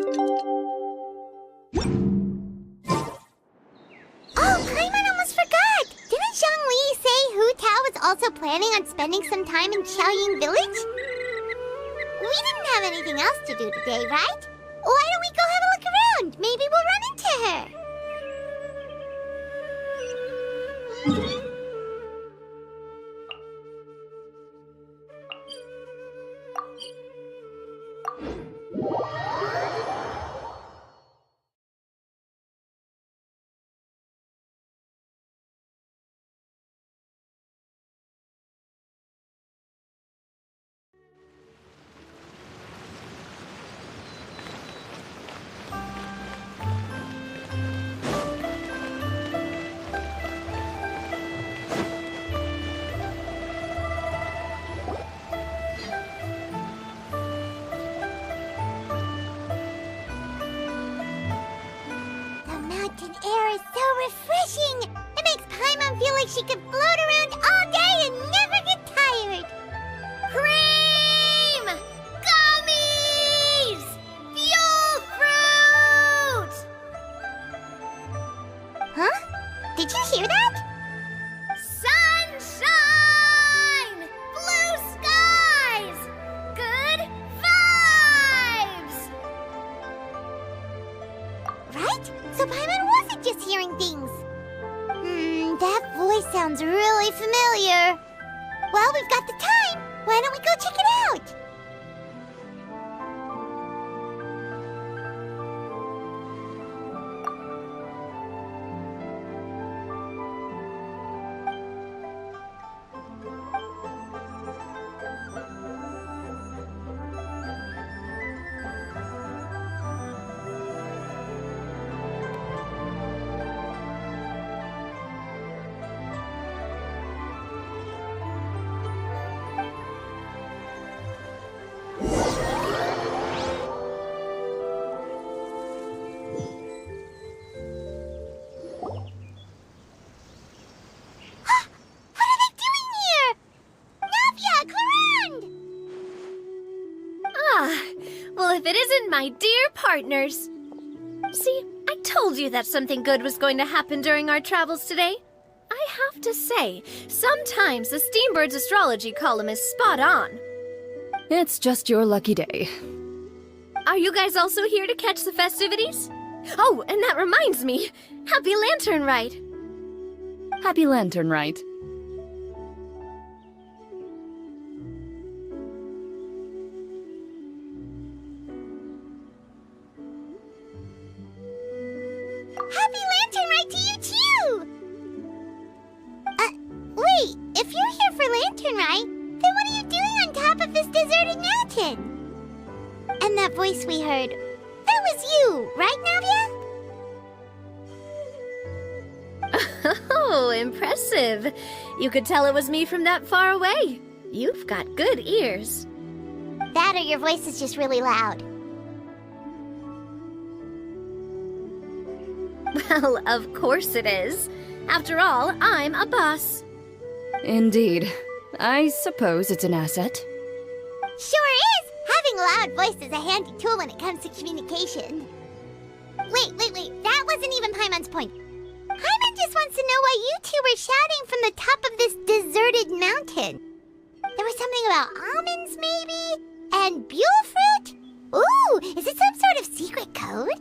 Oh, Paimon almost forgot! Didn't Zhongli say Hu Tao was also planning on spending some time in Xiaoying Village? We didn't have anything else to do today, right? Why don't we go have a look around? Maybe we'll run into her. Refreshing! It makes Paimon feel like she could float around all day and never get tired. Cream! Gummies! Fuel fruit! Huh? Did you hear that? Sunshine! Blue skies! Good vibes! Right? So Paimon wasn't just hearing things. That voice sounds really familiar. Well, we've got the time. Why don't we go check it out? If it isn't my dear partners. See, I told you that something good was going to happen during our travels today. I have to say, sometimes the Steambird's astrology column is spot on. It's just your lucky day. Are you guys also here to catch the festivities? Oh, and that reminds me, Happy Lantern Rite! Happy Lantern Rite. Happy Lantern Rite to you too! Wait, if you're here for Lantern Rite, then what are you doing on top of this deserted mountain? And that voice we heard, that was you, right, Navia? Oh, impressive. You could tell it was me from that far away. You've got good ears. That or your voice is just really loud. Well, of course it is. After all, I'm a boss. Indeed. I suppose it's an asset. Sure is! Having a loud voice is a handy tool when it comes to communication. Wait. That wasn't even Paimon's point. Paimon just wants to know why you two were shouting from the top of this deserted mountain. There was something about almonds, maybe? And buell fruit? Ooh, is it some sort of secret code?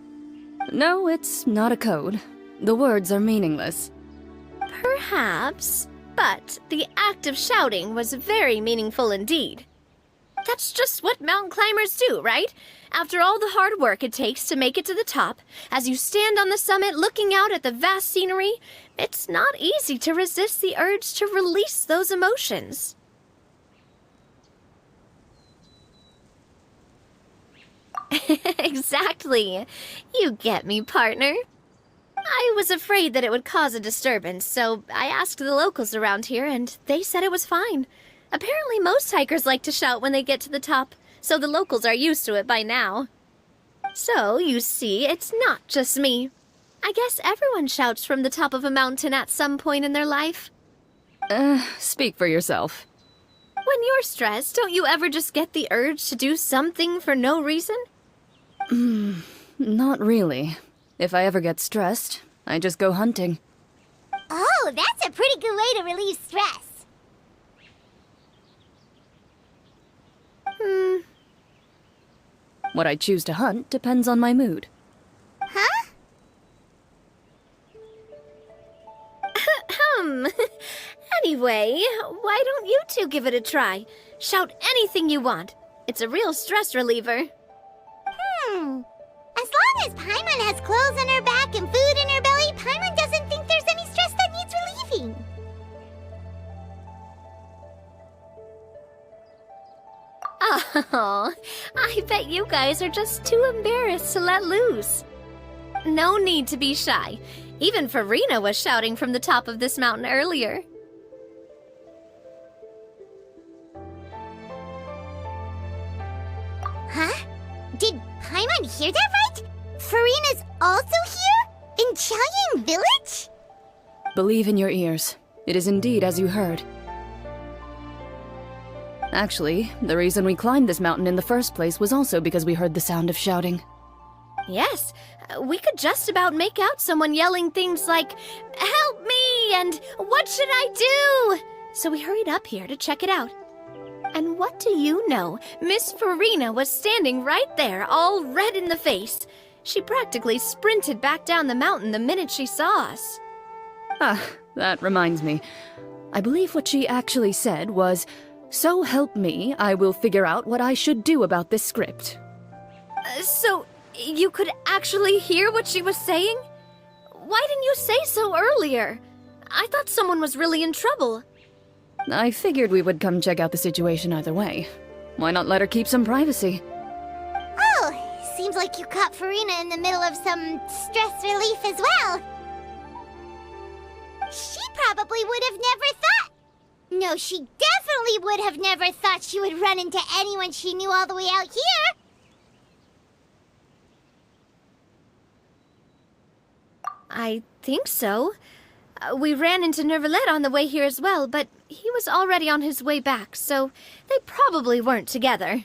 No, it's not a code. The words are meaningless. Perhaps, but the act of shouting was very meaningful indeed. That's just what mountain climbers do, right? After all the hard work it takes to make it to the top, as you stand on the summit looking out at the vast scenery, it's not easy to resist the urge to release those emotions. Exactly. You get me, partner. I was afraid that it would cause a disturbance, so I asked the locals around here, and they said it was fine. Apparently most hikers like to shout when they get to the top, so the locals are used to it by now. So, you see, it's not just me. I guess everyone shouts from the top of a mountain at some point in their life. Speak for yourself. When you're stressed, don't you ever just get the urge to do something for no reason? Not really. If I ever get stressed, I just go hunting. Oh, that's a pretty good way to relieve stress. What I choose to hunt depends on my mood. Huh? Anyway, why don't you two give it a try? Shout anything you want. It's a real stress reliever. As long as Paimon has clothes on her back and food in her belly, Paimon doesn't think there's any stress that needs relieving. Oh, I bet you guys are just too embarrassed to let loose. No need to be shy. Even Farina was shouting from the top of this mountain earlier. Huh? Did Paimon hear that right? Farina's also here? In Chaoyang Village? Believe in your ears. It is indeed as you heard. Actually, the reason we climbed this mountain in the first place was also because we heard the sound of shouting. Yes, we could just about make out someone yelling things like, "Help me!" and "What should I do?" So we hurried up here to check it out. And what do you know? Miss Farina was standing right there, all red in the face. She practically sprinted back down the mountain the minute she saw us. Ah, that reminds me. I believe what she actually said was, "So help me, I will figure out what I should do about this script." So, you could actually hear what she was saying? Why didn't you say so earlier? I thought someone was really in trouble. I figured we would come check out the situation either way. Why not let her keep some privacy? Oh, seems like you caught Farina in the middle of some stress relief as well. She probably would have never thought. No, she definitely would have never thought she would run into anyone she knew all the way out here. I think so. We ran into Nervalet on the way here as well, but he was already on his way back, so they probably weren't together.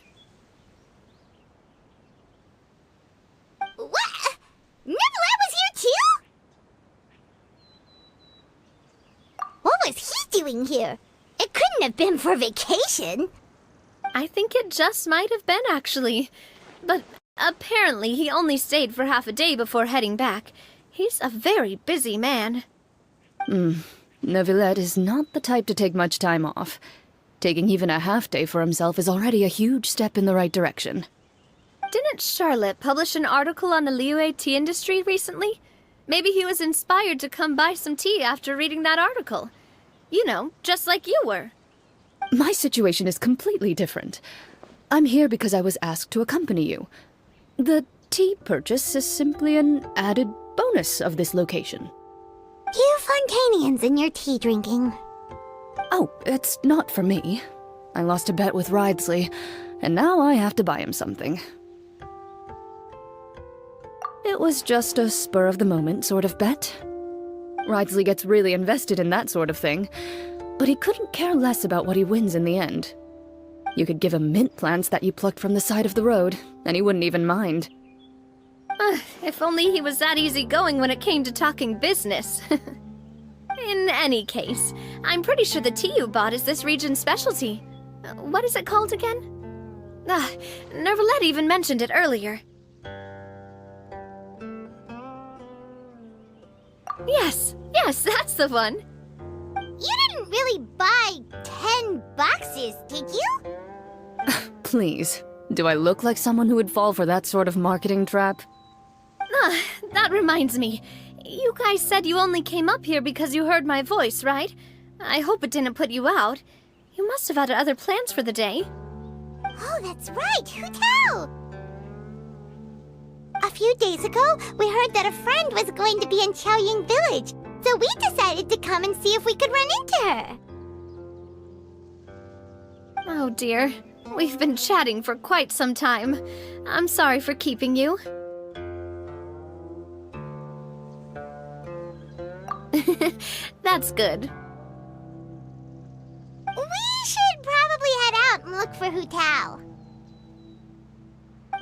What? Nervalet was here too? What was he doing here? It couldn't have been for vacation. I think it just might have been, actually. But apparently he only stayed for half a day before heading back. He's a very busy man. Neuvillette is not the type to take much time off. Taking even a half day for himself is already a huge step in the right direction. Didn't Charlotte publish an article on the Liyue tea industry recently? Maybe he was inspired to come buy some tea after reading that article. You know, just like you were. My situation is completely different. I'm here because I was asked to accompany you. The tea purchase is simply an added bonus of this location. You Fontanians and your tea drinking. Oh, it's not for me. I lost a bet with Ridesley, and now I have to buy him something. It was just a spur-of-the-moment sort of bet. Ridesley gets really invested in that sort of thing, but he couldn't care less about what he wins in the end. You could give him mint plants that you plucked from the side of the road, and he wouldn't even mind. If only he was that easygoing when it came to talking business. In any case, I'm pretty sure the tea you bought is this region's specialty. What is it called again? Nervalet even mentioned it earlier. Yes, that's the one. You didn't really buy 10 boxes, did you? Please, do I look like someone who would fall for that sort of marketing trap? That reminds me. You guys said you only came up here because you heard my voice, right? I hope it didn't put you out. You must have had other plans for the day. Oh, that's right. Who tell? A few days ago, we heard that a friend was going to be in Chaoyang Village, so we decided to come and see if we could run into her. Oh dear. We've been chatting for quite some time. I'm sorry for keeping you. That's good. We should probably head out and look for Hu Tao.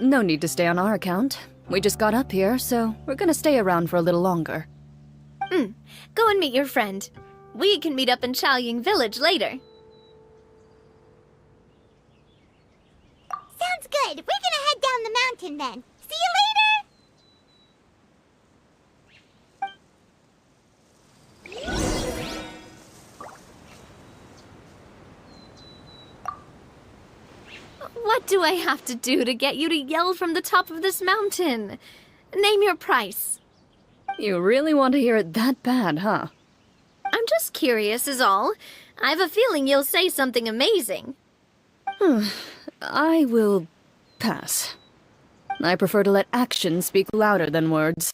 no need to stay on our account. We just got up here, so we're gonna stay around for a little longer. Go and meet your friend. We can meet up in Chaoying Village later. Sounds good. We're gonna head down the mountain then. See you later! What do I have to do to get you to yell from the top of this mountain? Name your price. You really want to hear it that bad, huh? I'm just curious is all. I have a feeling you'll say something amazing. I will pass. I prefer to let actions speak louder than words.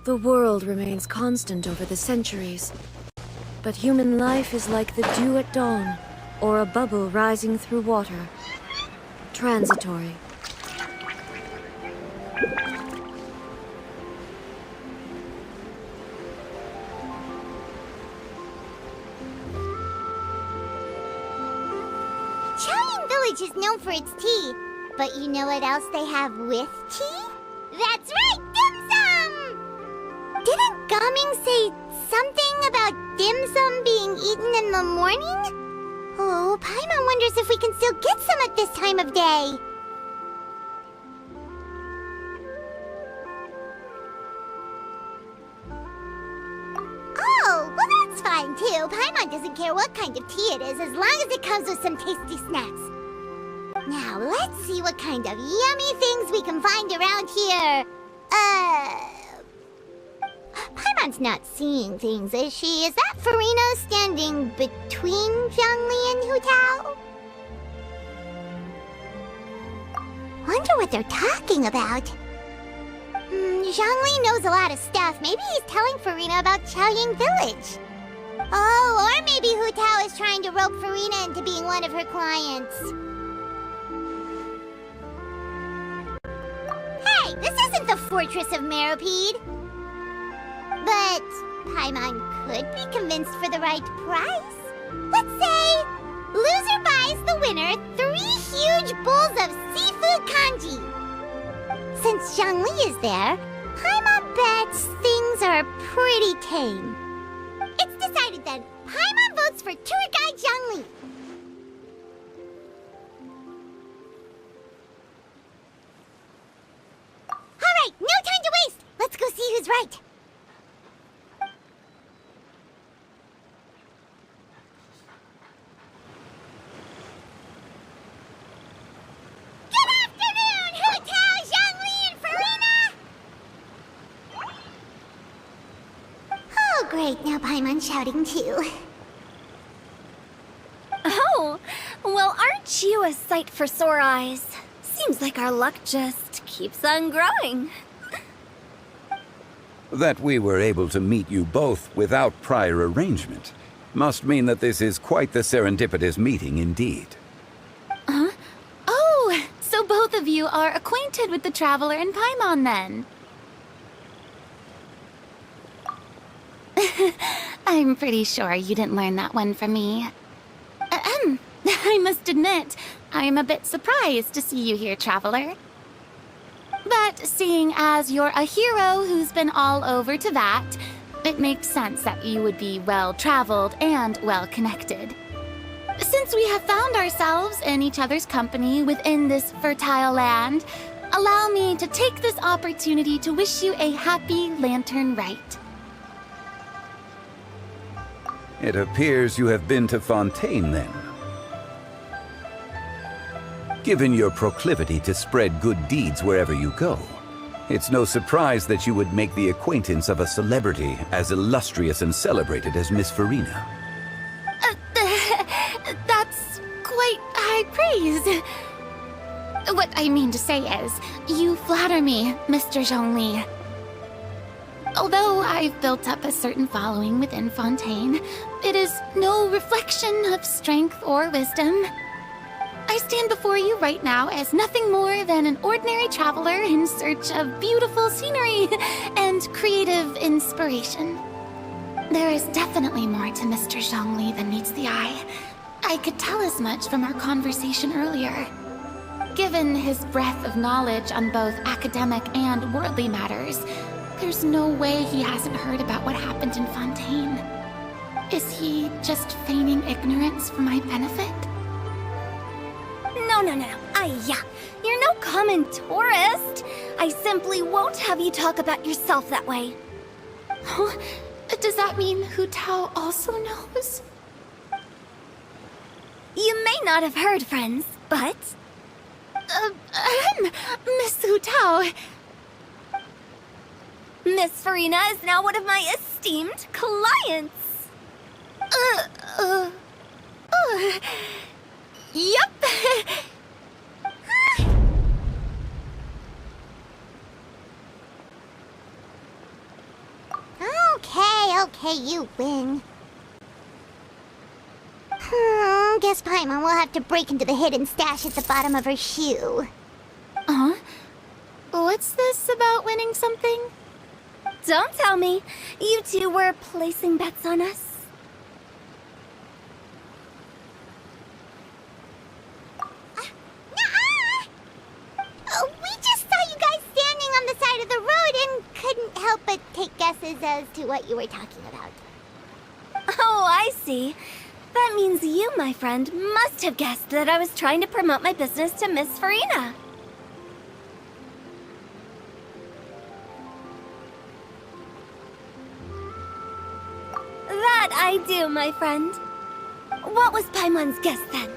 The world remains constant over the centuries, but human life is like the dew at dawn, or a bubble rising through water. Transitory. Chaoying Village is known for its tea, but you know what else they have with tea? That's right, dim sum! Didn't Gaming say something about dim sum being eaten in the morning? Oh, Paimon wonders if we can still get some at this time of day. Oh, well that's fine too. Paimon doesn't care what kind of tea it is as long as it comes with some tasty snacks. Now, let's see what kind of yummy things we can find around here. Paimon's not seeing things, is she? Is that Farina standing between Zhongli and Hu Tao? Wonder what they're talking about. Zhongli knows a lot of stuff. Maybe he's telling Farina about Chaoying Village. Oh, or maybe Hu Tao is trying to rope Farina into being one of her clients. Hey, this isn't the Fortress of Meropide. But Paimon could be convinced for the right price. Let's say loser buys the winner 3 huge bowls of seafood kanji. Since Zhongli is there, Paimon bets things are pretty tame. It's decided then. Paimon votes for tour guide Zhongli. All right, no time to waste. Let's go see who's right. Great, now Paimon's shouting too. Oh, well, aren't you a sight for sore eyes? Seems like our luck just keeps on growing. That we were able to meet you both without prior arrangement must mean that this is quite the serendipitous meeting indeed. Huh? Oh, so both of you are acquainted with the Traveler and Paimon then? I'm pretty sure you didn't learn that one from me. I must admit, I'm a bit surprised to see you here, Traveler. But seeing as you're a hero who's been all over Teyvat, it makes sense that you would be well-traveled and well-connected. Since we have found ourselves in each other's company within this fertile land, allow me to take this opportunity to wish you a happy Lantern Rite. It appears you have been to Fontaine, then. Given your proclivity to spread good deeds wherever you go, it's no surprise that you would make the acquaintance of a celebrity as illustrious and celebrated as Miss Farina. That's quite high praise. What I mean to say is, you flatter me, Mr. Zhongli. Although I've built up a certain following within Fontaine, it is no reflection of strength or wisdom. I stand before you right now as nothing more than an ordinary traveler in search of beautiful scenery and creative inspiration. There is definitely more to Mr. Zhongli than meets the eye. I could tell as much from our conversation earlier. Given his breadth of knowledge on both academic and worldly matters, there's no way he hasn't heard about what happened in Fontaine. Is he just feigning ignorance for my benefit? No. Yeah. You're no common tourist. I simply won't have you talk about yourself that way. Oh, does that mean Hu Tao also knows? You may not have heard, friends, but... Miss Hu Tao. Miss Farina is now one of my esteemed clients. Yep. Okay, you win. Guess Paimon will have to break into the hidden stash at the bottom of her shoe. What's this about winning something? Don't tell me. You two were placing bets on us. We just saw you guys standing on the side of the road and couldn't help but take guesses as to what you were talking about. Oh, I see. That means you, my friend, must have guessed that I was trying to promote my business to Miss Farina. That I do, my friend. What was Paimon's guess then?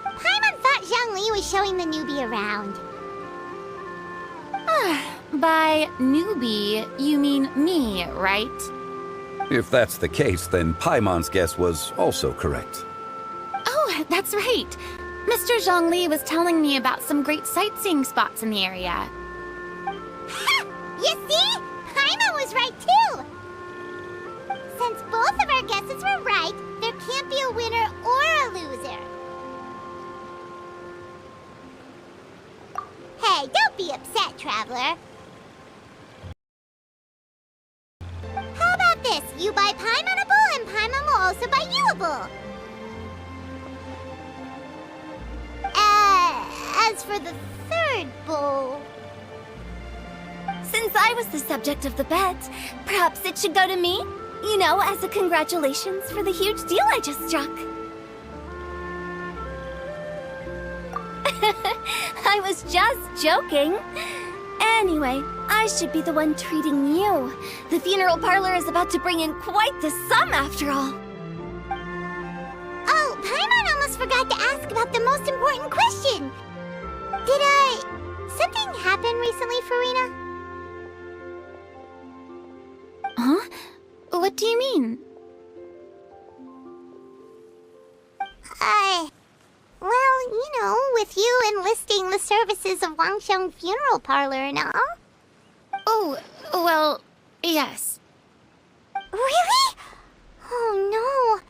Paimon thought Zhongli was showing the newbie around. By newbie, you mean me, right? If that's the case, then Paimon's guess was also correct. Oh, that's right. Mr. Zhongli was telling me about some great sightseeing spots in the area. Ha! You see? Paimon was right too! Since both of our guesses were right, there can't be a winner or a loser. Hey, don't be upset, Traveler. How about this? You buy Paimon a bowl, and Paimon will also buy you a bowl. As for the third bowl... Since I was the subject of the bet, perhaps it should go to me? You know, as a congratulations for the huge deal I just struck. I was just joking. Anyway, I should be the one treating you. The funeral parlor is about to bring in quite the sum after all. Oh, Paimon almost forgot to ask about the most important question. Something happen recently, Farina? Huh? What do you mean? Well, you know, with you enlisting the services of Wangsheng Funeral Parlor and all. Oh, well, yes. Really? Oh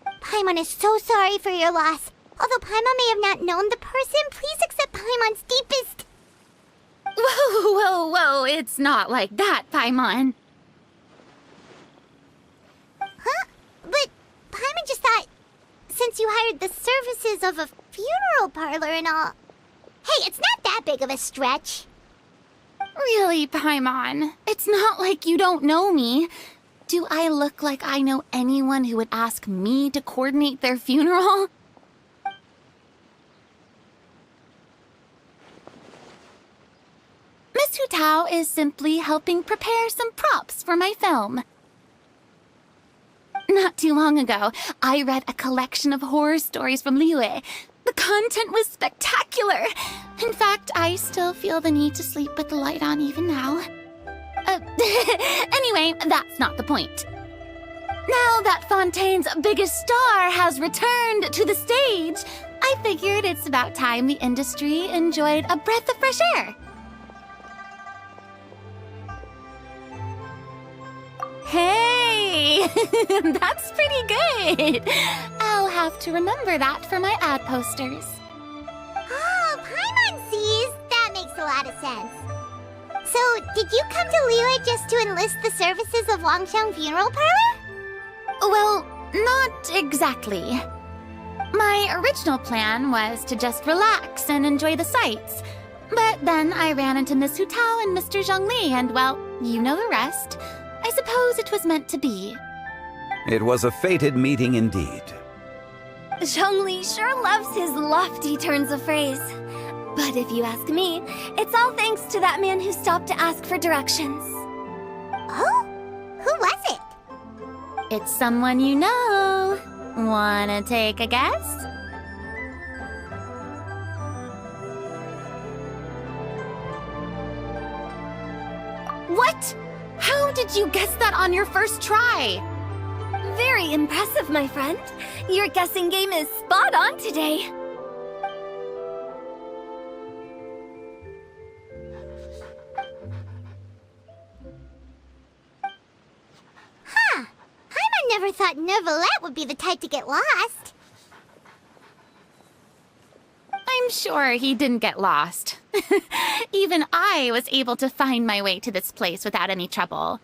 no. Paimon is so sorry for your loss. Although Paimon may have not known the person, please accept Paimon's deepest... Whoa, it's not like that, Paimon. since you hired the services of a funeral parlor and all. Hey, it's not that big of a stretch. Really, Paimon? It's not like you don't know me. Do I look like I know anyone who would ask me to coordinate their funeral? Miss Hu Tao is simply helping prepare some props for my film. Not too long ago, I read a collection of horror stories from Liyue. The content was spectacular. In fact, I still feel the need to sleep with the light on even now. Anyway, that's not the point. Now that Fontaine's biggest star has returned to the stage, I figured it's about time the industry enjoyed a breath of fresh air. Hey, that's pretty good. I'll have to remember that for my ad posters. Oh, Paimon sees. That makes a lot of sense. So, did you come to Liyue just to enlist the services of Wangxiang Funeral Parlor? Well, not exactly. My original plan was to just relax and enjoy the sights. But then I ran into Miss Hu Tao and Mr. Zhongli, and well, you know the rest. I suppose it was meant to be. It was a fated meeting indeed. Zhongli sure loves his lofty turns of phrase. But if you ask me, it's all thanks to that man who stopped to ask for directions. Oh? Who was it? It's someone you know. Wanna take a guess? What? How did you guess that on your first try? Very impressive, my friend. Your guessing game is spot on today. Huh. Paimon never thought Neuvillette would be the type to get lost. I'm sure he didn't get lost. Even I was able to find my way to this place without any trouble.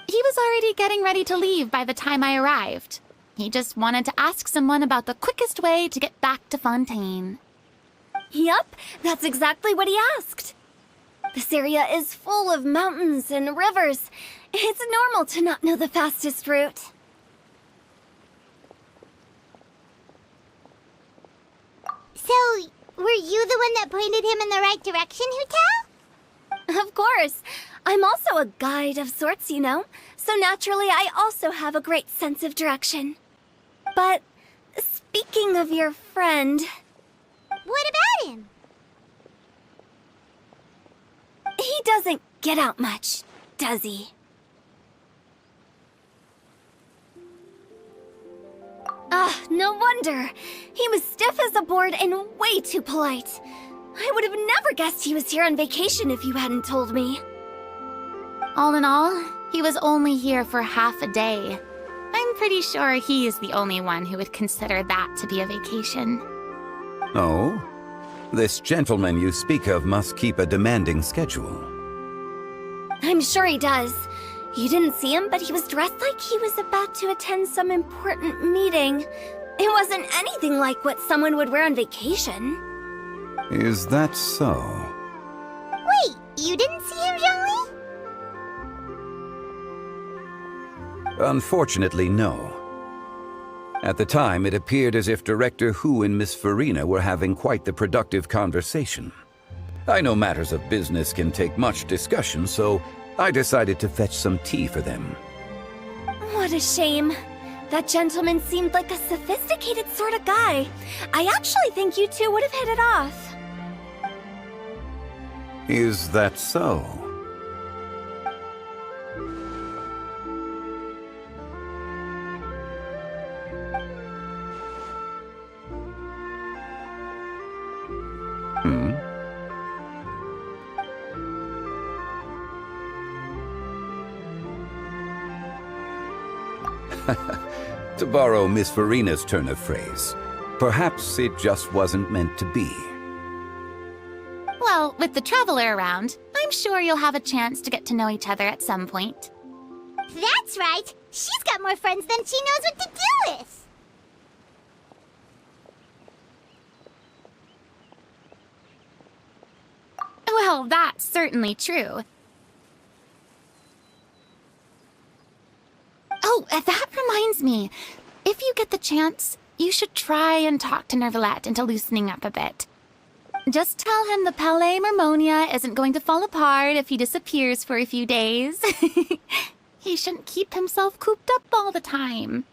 He was already getting ready to leave by the time I arrived. He just wanted to ask someone about the quickest way to get back to Fontaine. Yup, that's exactly what he asked. This area is full of mountains and rivers. It's normal to not know the fastest route. So, were you the one that pointed him in the right direction, Hu Tao? Of course. I'm also a guide of sorts, you know. So naturally, I also have a great sense of direction. But speaking of your friend... What about him? He doesn't get out much, does he? No wonder. He was stiff as a board and way too polite. I would have never guessed he was here on vacation if you hadn't told me. All in all, he was only here for half a day. I'm pretty sure he is the only one who would consider that to be a vacation. Oh? This gentleman you speak of must keep a demanding schedule. I'm sure he does. You didn't see him, but he was dressed like he was about to attend some important meeting. It wasn't anything like what someone would wear on vacation. Is that so? Wait, you didn't see him, Zhongli? Unfortunately, no. At the time, it appeared as if Director Hu and Miss Farina were having quite the productive conversation. I know matters of business can take much discussion, so I decided to fetch some tea for them. What a shame. That gentleman seemed like a sophisticated sort of guy. I actually think you two would have hit it off. Is that so? To borrow Miss Farina's turn of phrase, perhaps it just wasn't meant to be. Well, with the Traveler around, I'm sure you'll have a chance to get to know each other at some point. That's right. She's got more friends than she knows what to do with. Well, that's certainly true. Oh, that reminds me. If you get the chance, you should try and talk to Nervalette into loosening up a bit. Just tell him the Palais Mermonia isn't going to fall apart if he disappears for a few days. He shouldn't keep himself cooped up all the time.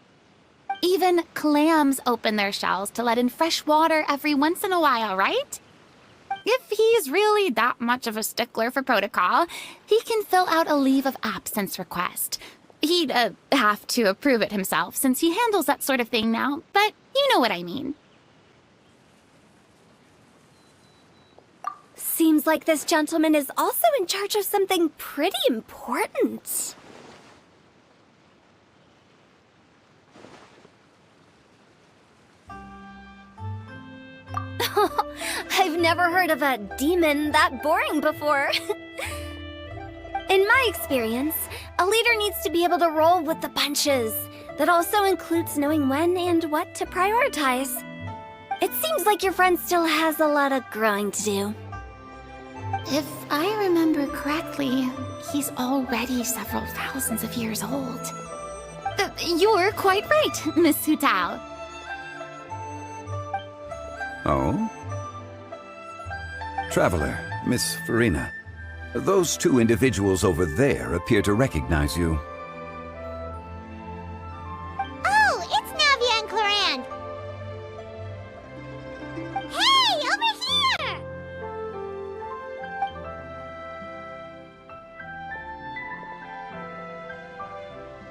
Even clams open their shells to let in fresh water every once in a while, right? If he's really that much of a stickler for protocol, he can fill out a leave of absence request. He'd have to approve it himself since he handles that sort of thing now, but you know what I mean. Seems like this gentleman is also in charge of something pretty important. I've never heard of a demon that boring before. In my experience, a leader needs to be able to roll with the punches. That also includes knowing when and what to prioritize. It seems like your friend still has a lot of growing to do. If I remember correctly, he's already several thousands of years old. You're quite right, Miss Hu Tao. Oh? Traveler, Miss Farina. Those two individuals over there appear to recognize you. Oh, it's Navia and Clorand. Hey, over here!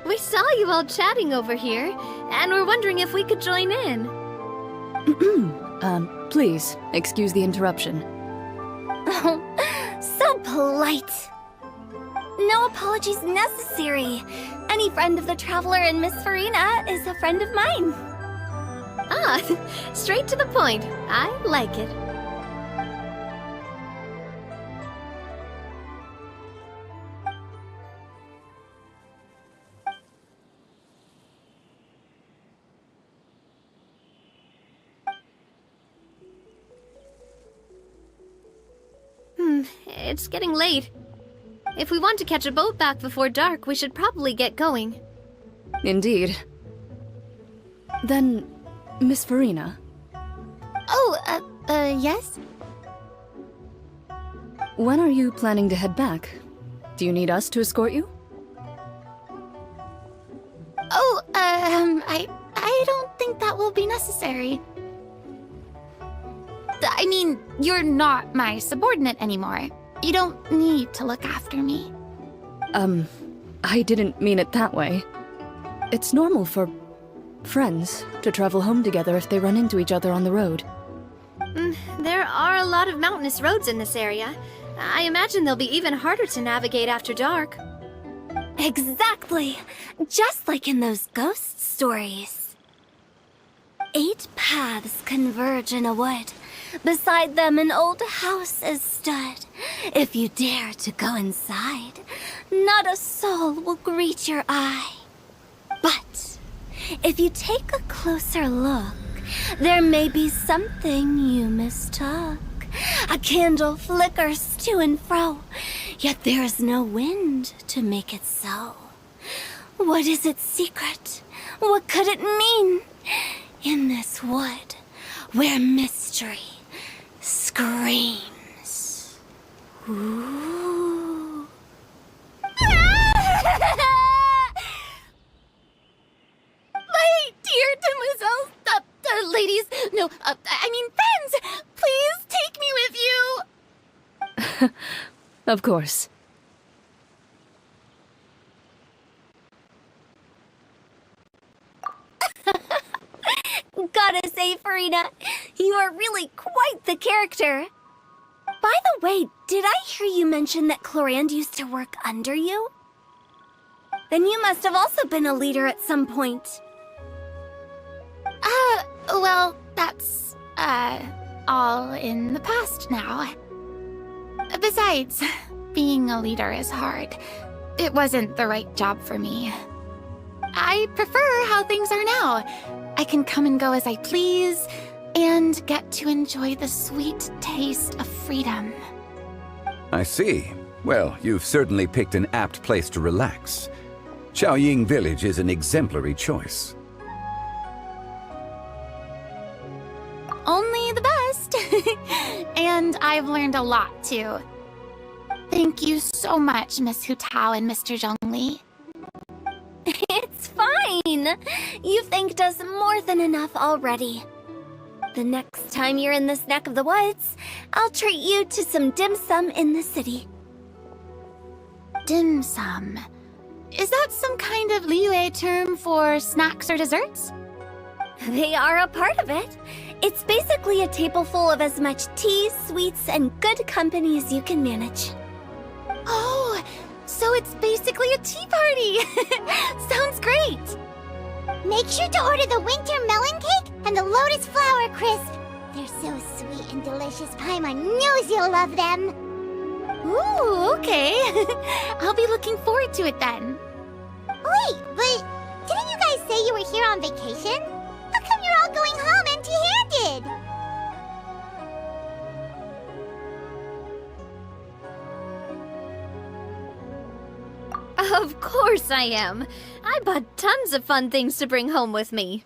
We saw you all chatting over here, and we're wondering if we could join in. Please, excuse the interruption. Oh, so polite. No apologies necessary. Any friend of the Traveler and Miss Farina is a friend of mine. Ah, straight to the point. I like it. It's getting late. If we want to catch a boat back before dark, we should probably get going. Indeed. Then, Miss Farina, Oh, yes? when are you planning to head back? Do you need us to escort you? Oh, I don't think that will be necessary. I mean, you're not my subordinate anymore. You don't need to look after me. I didn't mean it that way. It's normal for friends to travel home together if they run into each other on the road. There are a lot of mountainous roads in this area. I imagine they'll be even harder to navigate after dark. Exactly. Just like in those ghost stories. 8 paths converge in a wood. Beside them an old house is stood. If you dare to go inside, not a soul will greet your eye. But if you take a closer look, there may be something you mistook. A candle flickers to and fro, yet there is no wind to make it so. What is its secret? What could it mean? In this wood, where mystery screams. Ooh. My dear demoiselles, ladies, no, I mean friends, please take me with you. Of course. Gotta say, Farina, you are really quite the character. By the way, did I hear you mention that Clorand used to work under you? Then you must have also been a leader at some point. Well, that's, all in the past now. Besides, being a leader is hard. It wasn't the right job for me. I prefer how things are now. I can come and go as I please, and get to enjoy the sweet taste of freedom. I see. Well, you've certainly picked an apt place to relax. Xiaoying Village is an exemplary choice. Only the best. And I've learned a lot, too. Thank you so much, Miss Hu Tao and Mr. Zhongli. It's fine. You've thanked us more than enough already. The next time you're in this neck of the woods, I'll treat you to some dim sum in the city. Dim sum. Is that some kind of Liyue term for snacks or desserts? They are a part of it. It's basically a table full of as much tea, sweets, and good company as you can manage. Oh, so it's basically a tea party! Sounds great! Make sure to order the winter melon cake and the lotus flower crisp. They're so sweet and delicious. Paimon knows you'll love them. Ooh, okay. I'll be looking forward to it then. Wait, but didn't you guys say you were here on vacation? How come you're all going home empty-handed? Of course I am. I bought tons of fun things to bring home with me.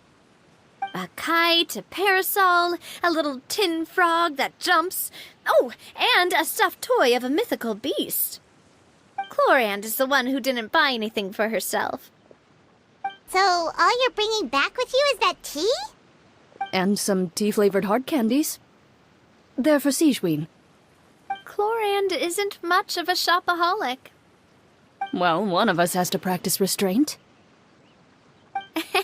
A kite, a parasol, a little tin frog that jumps. Oh, and a stuffed toy of a mythical beast. Clorand is the one who didn't buy anything for herself. So all you're bringing back with you is that tea? And some tea-flavored hard candies. They're for Sigewin. Clorand isn't much of a shopaholic. Well, one of us has to practice restraint.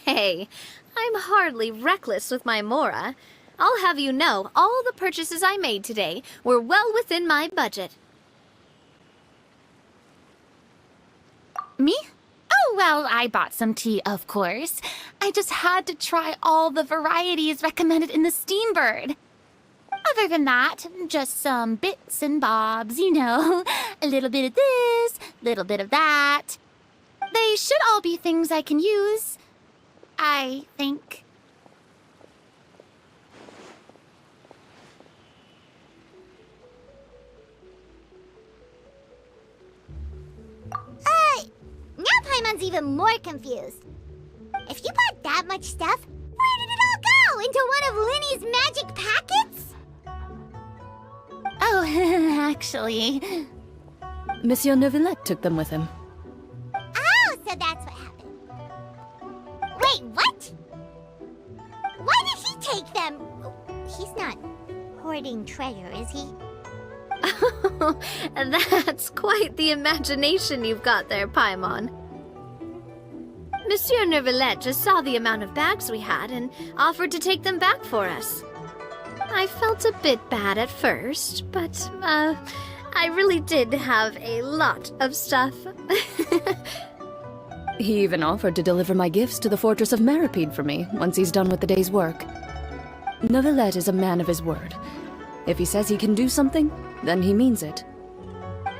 Hey, I'm hardly reckless with my Mora. I'll have you know, all the purchases I made today were well within my budget. Me? Oh, well, I bought some tea, of course. I just had to try all the varieties recommended in the Steambird. Other than that, just some bits and bobs, you know. A little bit of this, little bit of that. They should all be things I can use, I think. Now Paimon's even more confused. If you bought that much stuff, where did it all go? Into one of Linny's magic packets? Oh, actually... Monsieur Neuvillette took them with him. Oh, so that's what happened. Wait, what? Why did he take them? He's not hoarding treasure, is he? That's quite the imagination you've got there, Paimon. Monsieur Neuvillette just saw the amount of bags we had and offered to take them back for us. I felt a bit bad at first, but, I really did have a lot of stuff. He even offered to deliver my gifts to the Fortress of Meripede for me once he's done with the day's work. Neuvillette is a man of his word. If he says he can do something, then he means it.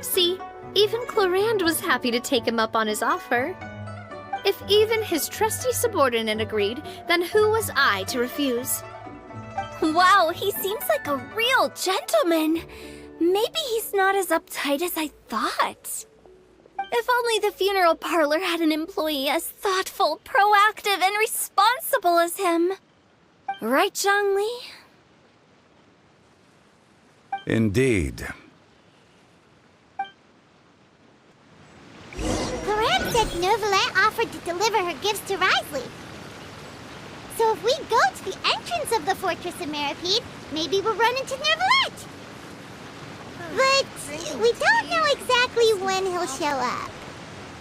See, even Clorand was happy to take him up on his offer. If even his trusty subordinate agreed, then who was I to refuse? Wow, he seems like a real gentleman. Maybe he's not as uptight as I thought. If only the funeral parlor had an employee as thoughtful, proactive, and responsible as him. Right, Zhongli? Indeed. Corak said Neuvillette offered to deliver her gifts to Risley. So if we go to the entrance of the Fortress of Meripede, maybe we'll run into Neuvillette. But we don't know exactly when he'll show up.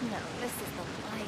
No, this is the life.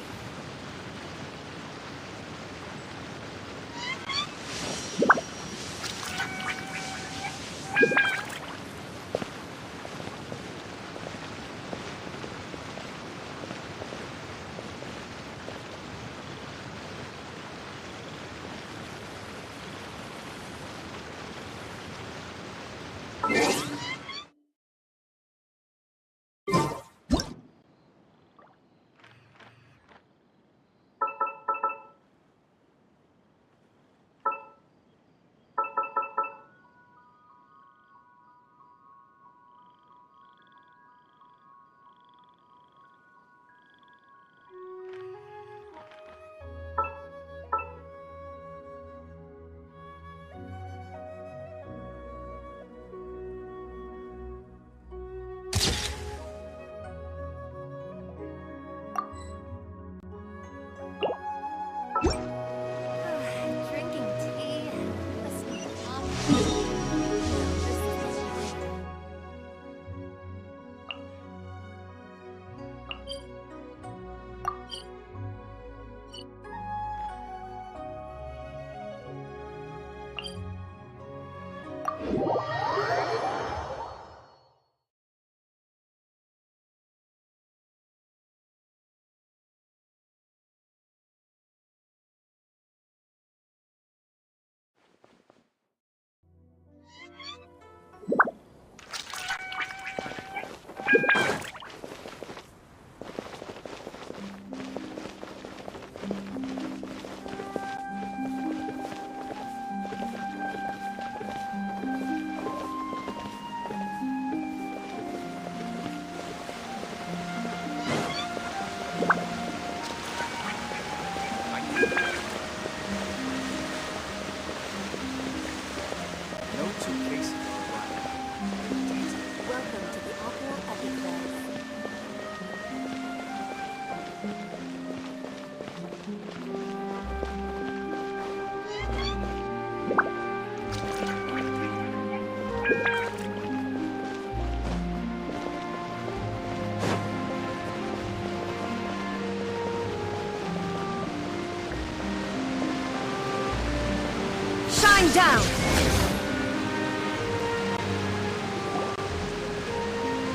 down!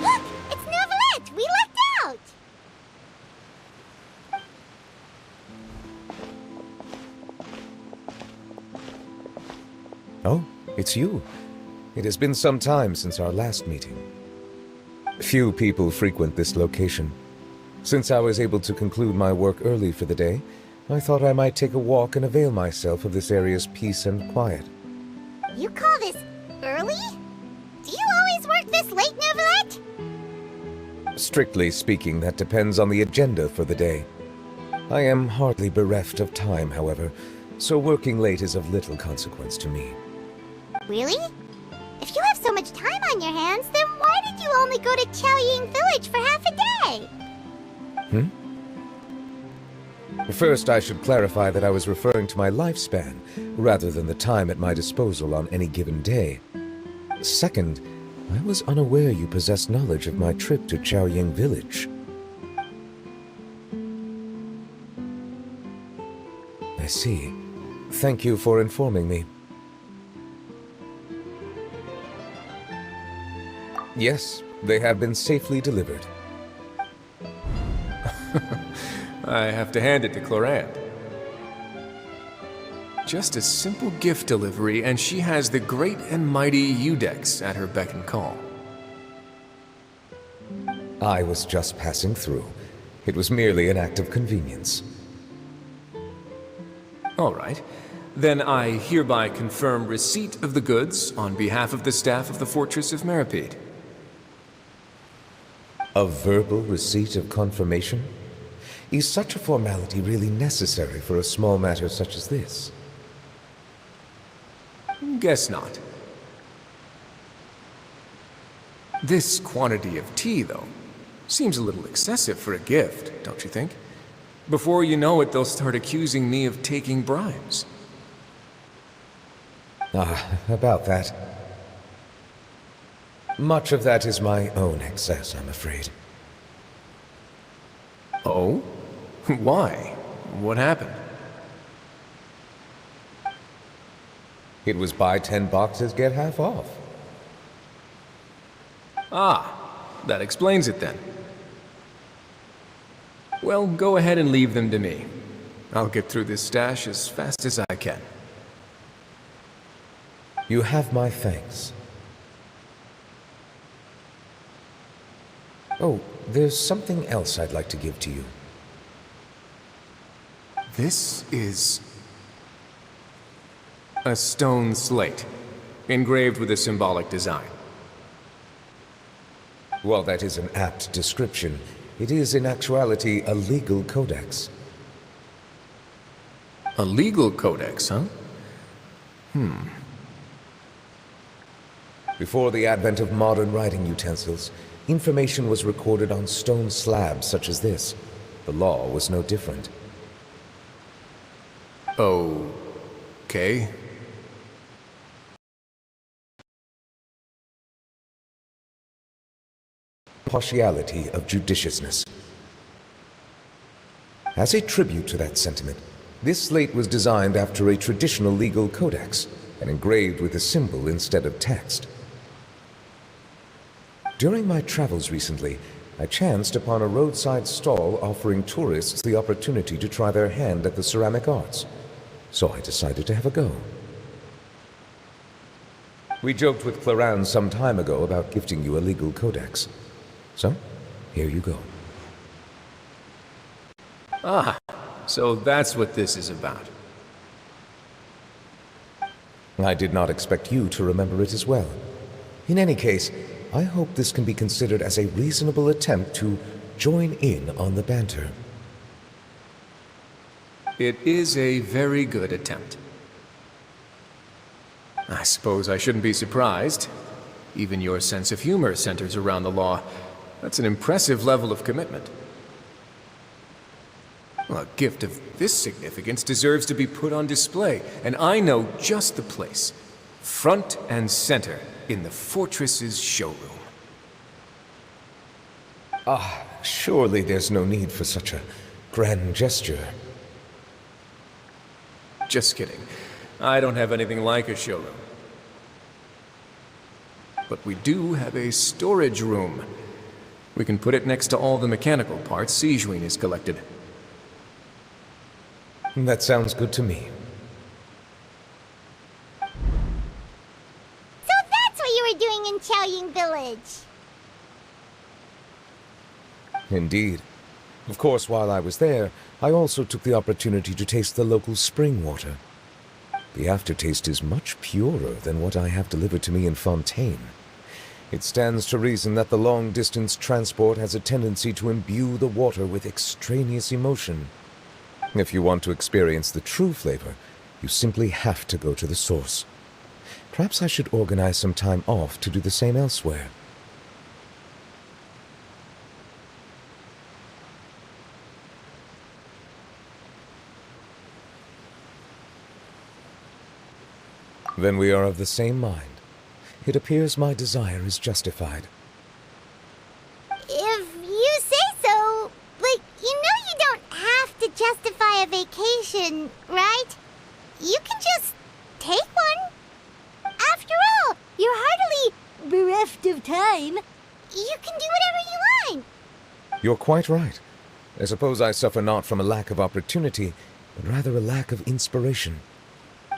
Look! It's Neuvillette! We lucked out! Oh, it's you. It has been some time since our last meeting. Few people frequent this location. Since I was able to conclude my work early for the day, I thought I might take a walk and avail myself of this area's peace and quiet. You call this early? Do you always work this late, Neuvillette? Strictly speaking, that depends on the agenda for the day. I am hardly bereft of time, however, so working late is of little consequence to me. Really? If you have so much time on your hands, then why did you only go to Chaoying Village for half a day? First, I should clarify that I was referring to my lifespan, rather than the time at my disposal on any given day. Second, I was unaware you possessed knowledge of my trip to Chaoying Village. I see. Thank you for informing me. Yes, they have been safely delivered. I have to hand it to Clorant. Just a simple gift delivery, and she has the great and mighty Udex at her beck and call. I was just passing through. It was merely an act of convenience. All right. Then I hereby confirm receipt of the goods on behalf of the staff of the Fortress of Meripede. A verbal receipt of confirmation? Is such a formality really necessary for a small matter such as this? Guess not. This quantity of tea, though, seems a little excessive for a gift, don't you think? Before you know it, they'll start accusing me of taking bribes. About that. Much of that is my own excess, I'm afraid. Oh? Why? What happened? It was buy 10 boxes, get half off. Ah, that explains it then. Well, go ahead and leave them to me. I'll get through this stash as fast as I can. You have my thanks. Oh, there's something else I'd like to give to you. This is a stone slate, engraved with a symbolic design. While that is an apt description, it is in actuality a legal codex. A legal codex, huh? Before the advent of modern writing utensils, information was recorded on stone slabs such as this. The law was no different. Okay. Partiality of judiciousness. As a tribute to that sentiment, this slate was designed after a traditional legal codex and engraved with a symbol instead of text. During my travels recently, I chanced upon a roadside stall offering tourists the opportunity to try their hand at the ceramic arts, so I decided to have a go. We joked with Clorant some time ago about gifting you a legal codex. So, here you go. Ah, so that's what this is about. I did not expect you to remember it as well. In any case, I hope this can be considered as a reasonable attempt to join in on the banter. It is a very good attempt. I suppose I shouldn't be surprised. Even your sense of humor centers around the law. That's an impressive level of commitment. Well, a gift of this significance deserves to be put on display, and I know just the place. Front and center in the Fortress's showroom. Surely there's no need for such a grand gesture. Just kidding. I don't have anything like a showroom. But we do have a storage room. We can put it next to all the mechanical parts Sijuin has collected. That sounds good to me. So that's what you were doing in Chaoying Village. Indeed. Of course, while I was there, I also took the opportunity to taste the local spring water. The aftertaste is much purer than what I have delivered to me in Fontaine. It stands to reason that the long-distance transport has a tendency to imbue the water with extraneous emotion. If you want to experience the true flavor, you simply have to go to the source. Perhaps I should organize some time off to do the same elsewhere. Then we are of the same mind. It appears my desire is justified. If you say so, but you know you don't have to justify a vacation, right? You can just take one. After all, you're hardly bereft of time. You can do whatever you want. You're quite right. I suppose I suffer not from a lack of opportunity, but rather a lack of inspiration.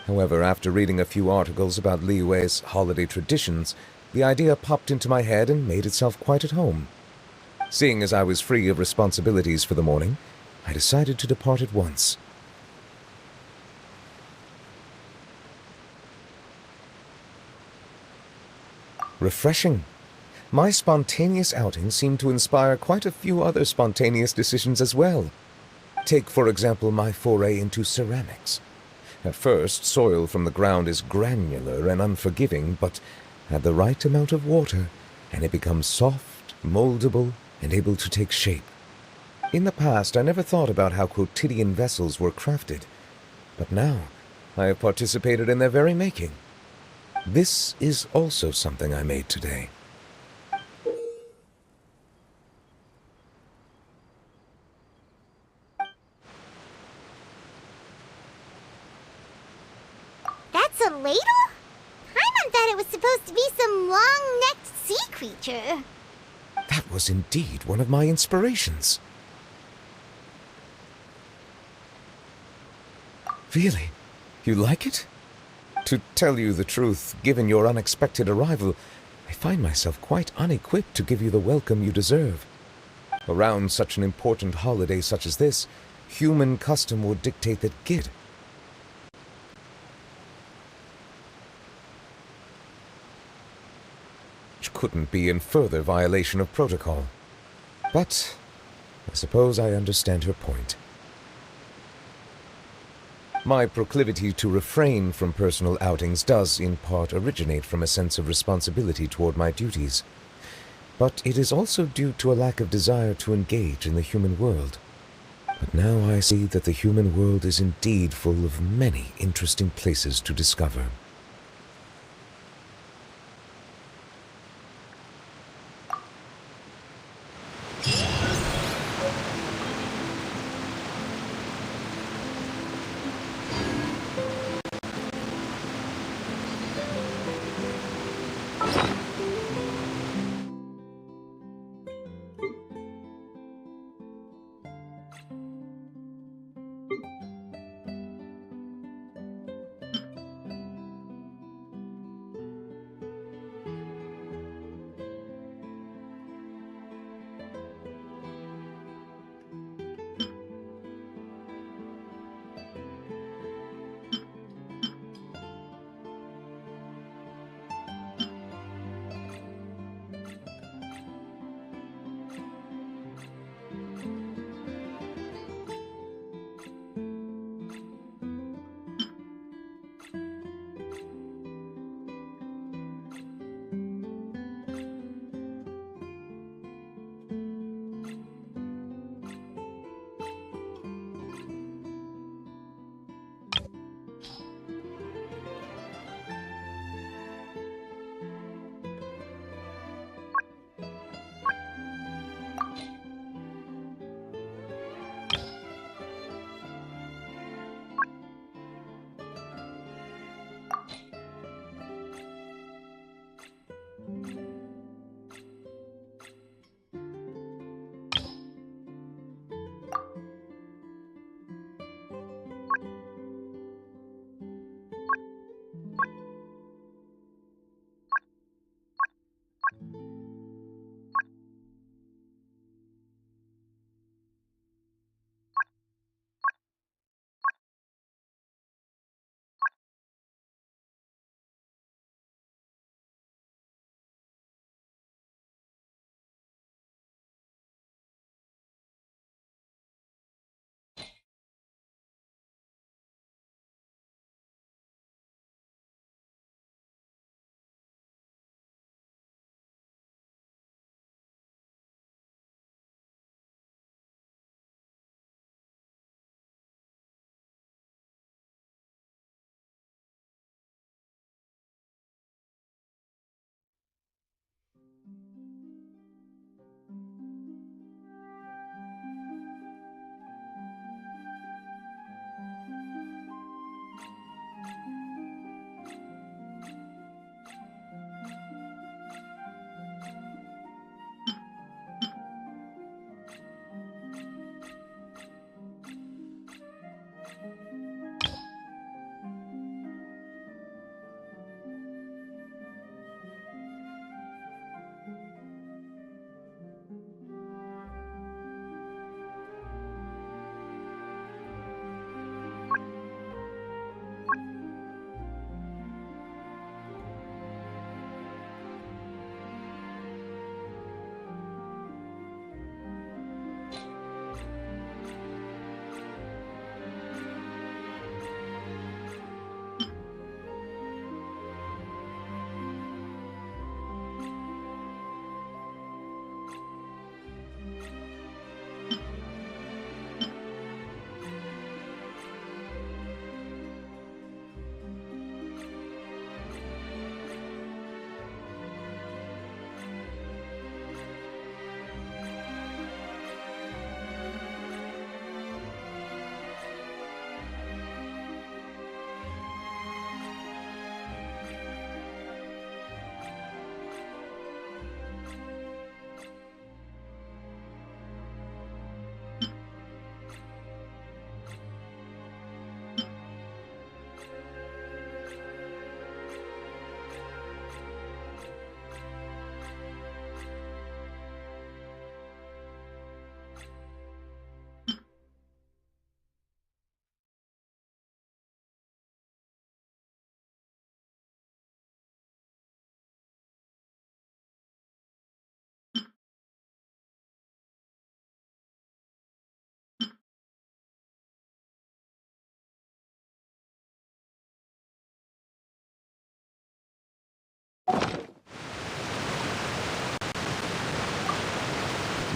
However, after reading a few articles about Liyue's holiday traditions, the idea popped into my head and made itself quite at home. Seeing as I was free of responsibilities for the morning, I decided to depart at once. Refreshing. My spontaneous outing seemed to inspire quite a few other spontaneous decisions as well. Take, for example, my foray into ceramics. At first, soil from the ground is granular and unforgiving, but add the right amount of water, and it becomes soft, moldable, and able to take shape. In the past, I never thought about how quotidian vessels were crafted, but now I have participated in their very making. This is also something I made today. That's a ladle? Paimon thought it was supposed to be some long-necked sea creature. That was indeed one of my inspirations. Really? You like it? To tell you the truth, given your unexpected arrival, I find myself quite unequipped to give you the welcome you deserve. Around such an important holiday such as this, human custom would dictate that Gid, which couldn't be in further violation of protocol. But I suppose I understand her point. My proclivity to refrain from personal outings does, in part, originate from a sense of responsibility toward my duties. But it is also due to a lack of desire to engage in the human world. But now I see that the human world is indeed full of many interesting places to discover.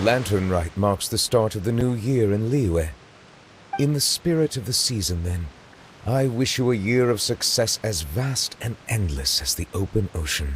Lantern Rite marks the start of the new year in Liyue. In the spirit of the season, then, I wish you a year of success as vast and endless as the open ocean.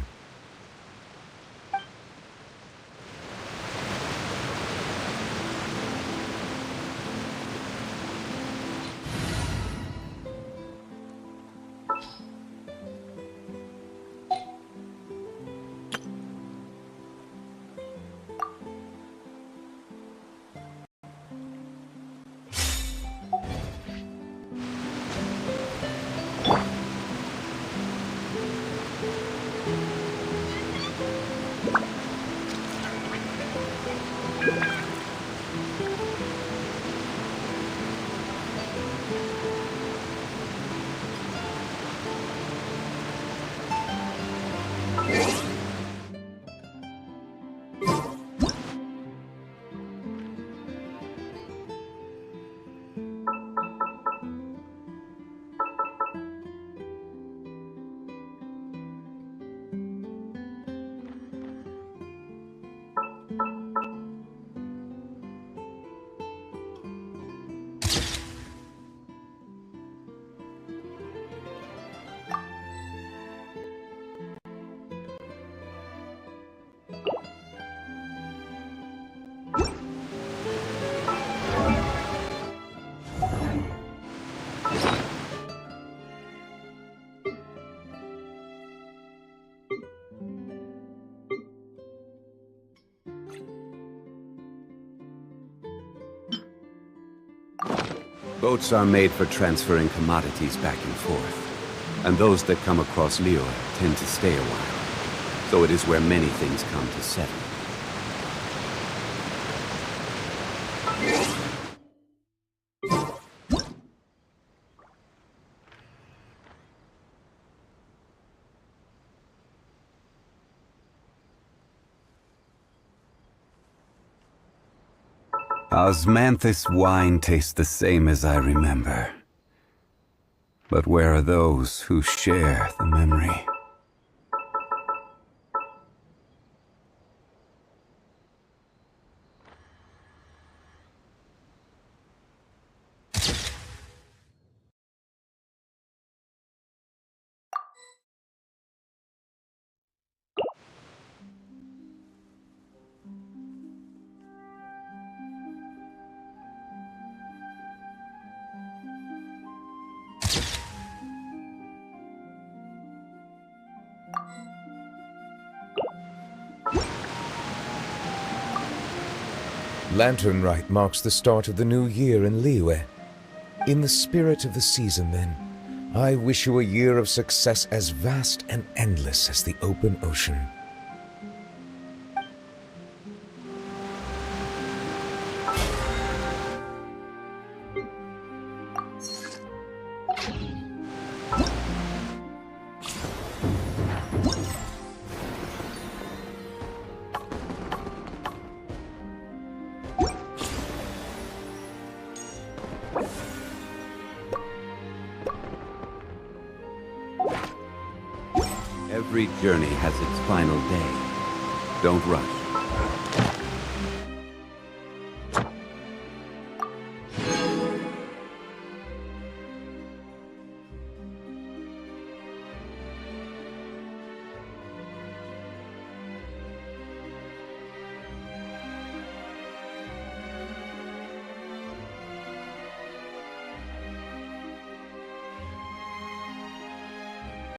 Boats are made for transferring commodities back and forth, and those that come across Liyue tend to stay a while, so it is where many things come to settle. Osmanthus wine tastes the same as I remember. But where are those who share the memory? Lantern Rite marks the start of the new year in Liyue. In the spirit of the season, then, I wish you a year of success as vast and endless as the open ocean. Every journey has its final day. Don't rush.